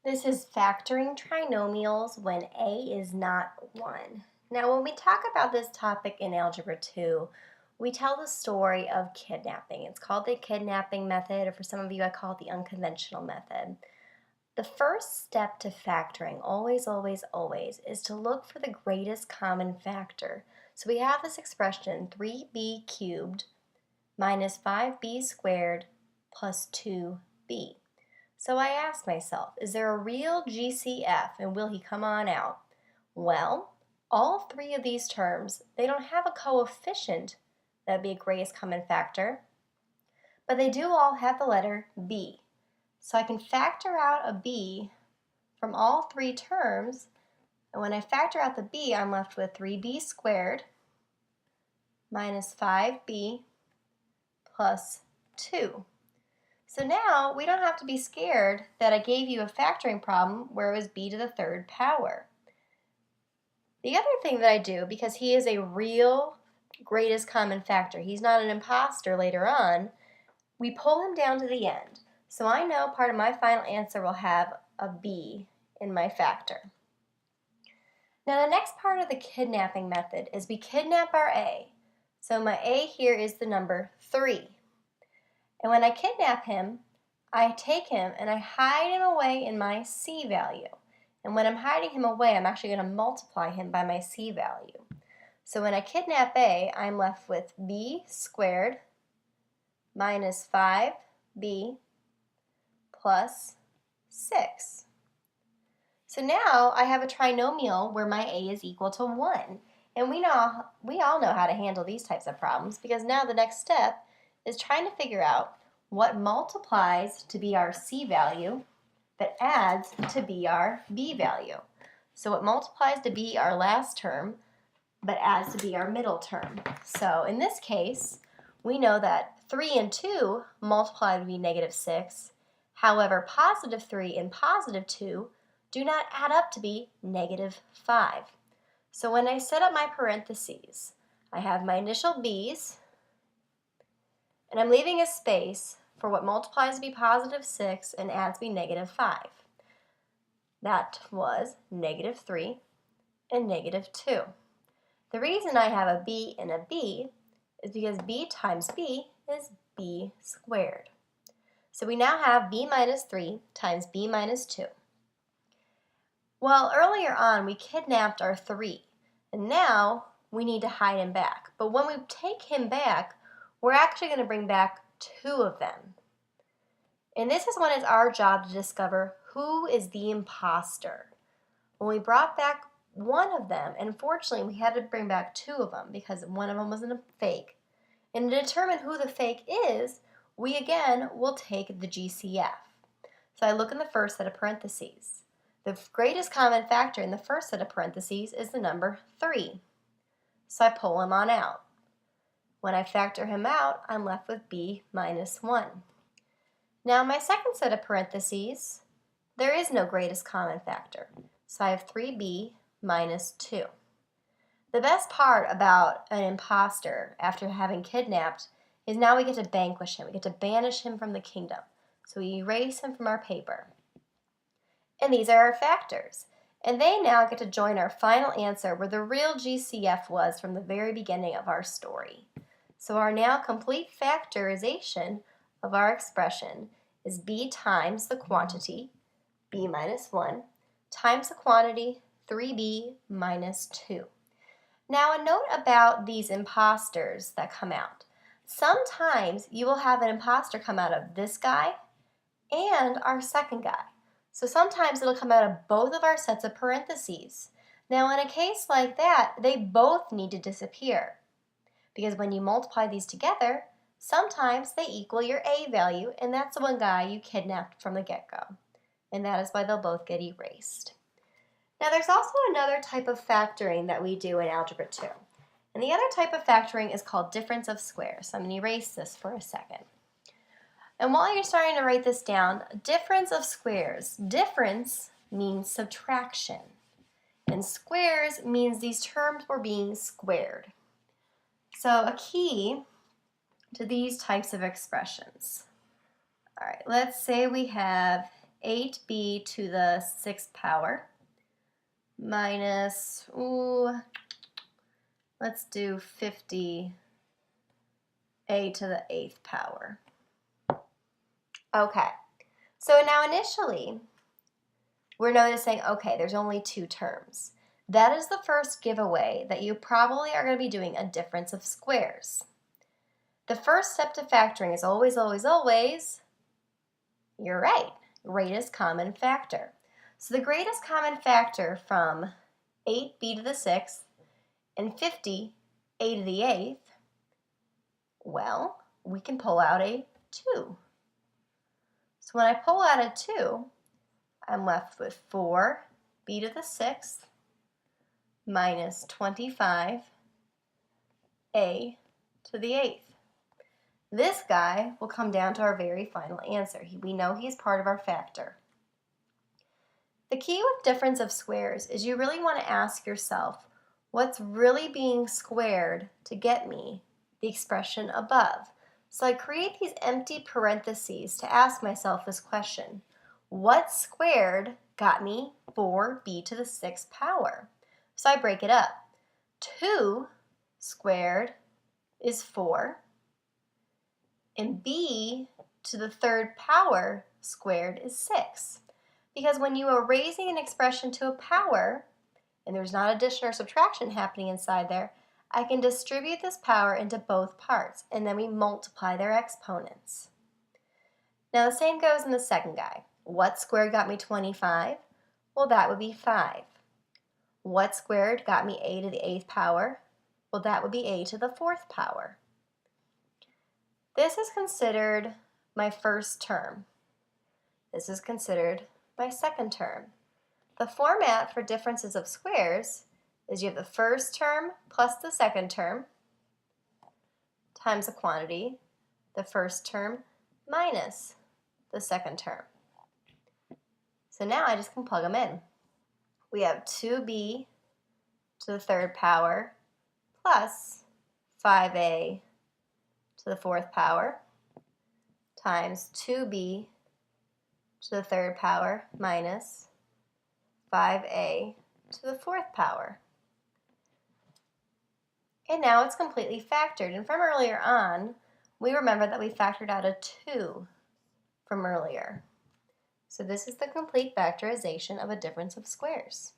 This is factoring trinomials when a is not 1. Now, when we talk about this topic in Algebra 2, we tell the story of kidnapping. It's called the kidnapping method, or for some of you, I call it the unconventional method. The first step to factoring, always, always, always, is to look for the greatest common factor. So we have this expression, 3b cubed minus 5b squared plus 2b. So I asked myself, is there a real GCF and will he come on out? Well, all three of these terms, they don't have a coefficient that would be a greatest common factor, but they do all have the letter b. So I can factor out a b from all three terms, and when I factor out the b, I'm left with 3b squared minus 5b plus 2. So now we don't have to be scared that I gave you a factoring problem where it was b to the third power. The other thing that I do, because he is a real greatest common factor, he's not an imposter later on, we pull him down to the end. So I know part of my final answer will have a b in my factor. Now the next part of the kidnapping method is we kidnap our a. So my a here is the number 3. And when I kidnap him, I take him and I hide him away in my c value. And when I'm hiding him away, I'm actually going to multiply him by my c value. So when I kidnap a, I'm left with b squared minus 5b plus 6. So now I have a trinomial where my a is equal to 1. And we all know how to handle these types of problems, because now the next step is trying to figure out what multiplies to be our c value but adds to be our b value. So it multiplies to be our last term but adds to be our middle term. So in this case, we know that 3 and 2 multiply to be negative 6. However, positive 3 and positive 2 do not add up to be negative 5. So when I set up my parentheses, I have my initial b's, and I'm leaving a space for what multiplies to be positive 6 and adds to be negative 5. That was negative 3 and negative 2. The reason I have a b and a b is because b times b is b squared. So we now have b minus 3 times b minus 2. Well, earlier on we kidnapped our 3, and now we need to hide him back. But when we take him back, we're actually going to bring back 2 of them. And this is when it's our job to discover who is the imposter. When we brought back one of them, and unfortunately we had to bring back 2 of them because one of them was a fake. And to determine who the fake is, we again will take the GCF. So I look in the first set of parentheses. The greatest common factor in the first set of parentheses is the number 3. So I pull him on out. When I factor him out, I'm left with b minus 1. Now my second set of parentheses, there is no greatest common factor. So I have 3b minus 2. The best part about an imposter after having kidnapped is now we get to vanquish him. We get to banish him from the kingdom. So we erase him from our paper. And these are our factors. And they now get to join our final answer where the real GCF was from the very beginning of our story. So our now complete factorization of our expression is b times the quantity, b minus 1, times the quantity, 3b minus 2. Now a note about these imposters that come out. Sometimes you will have an imposter come out of this guy and our second guy. So sometimes it'll come out of both of our sets of parentheses. Now in a case like that, they both need to disappear, because when you multiply these together, sometimes they equal your a value, and that's the one guy you kidnapped from the get-go. And that is why they'll both get erased. Now there's also another type of factoring that we do in Algebra 2. And the other type of factoring is called difference of squares. So I'm going to erase this for a second. And while you're starting to write this down, difference of squares. Difference means subtraction. And squares means these terms were being squared. So a key to these types of expressions. All right, let's say we have 8b to the 6th power minus, let's do 50a to the 8th power. Okay, so now initially, we're noticing, okay, there's only 2 terms. That is the first giveaway that you probably are going to be doing a difference of squares. The first step to factoring is always, always, always, you're right, greatest common factor. So the greatest common factor from 8b to the 6th and 50a to the 8th, well, we can pull out a 2. So when I pull out a 2, I'm left with 4b to the 6th minus 25a to the 8th. This guy will come down to our very final answer. We know he's part of our factor. The key with difference of squares is you really want to ask yourself, what's really being squared to get me the expression above? So I create these empty parentheses to ask myself this question. What squared got me 4b to the 6th power? So I break it up. 2 squared is 4, and b to the 3rd power squared is 6. Because when you are raising an expression to a power, and there's not addition or subtraction happening inside there, I can distribute this power into both parts, and then we multiply their exponents. Now the same goes in the second guy. What squared got me 25? Well, that would be 5. What squared got me a to the 8th power? Well, that would be a to the 4th power. This is considered my first term. This is considered my second term. The format for differences of squares is you have the first term plus the second term times the quantity, the first term minus the second term. So now I just can plug them in. We have 2b to the 3rd power plus 5a to the 4th power times 2b to the 3rd power minus 5a to the 4th power. And now it's completely factored. And from earlier on, we remember that we factored out a 2 from earlier. So this is the complete factorization of a difference of squares.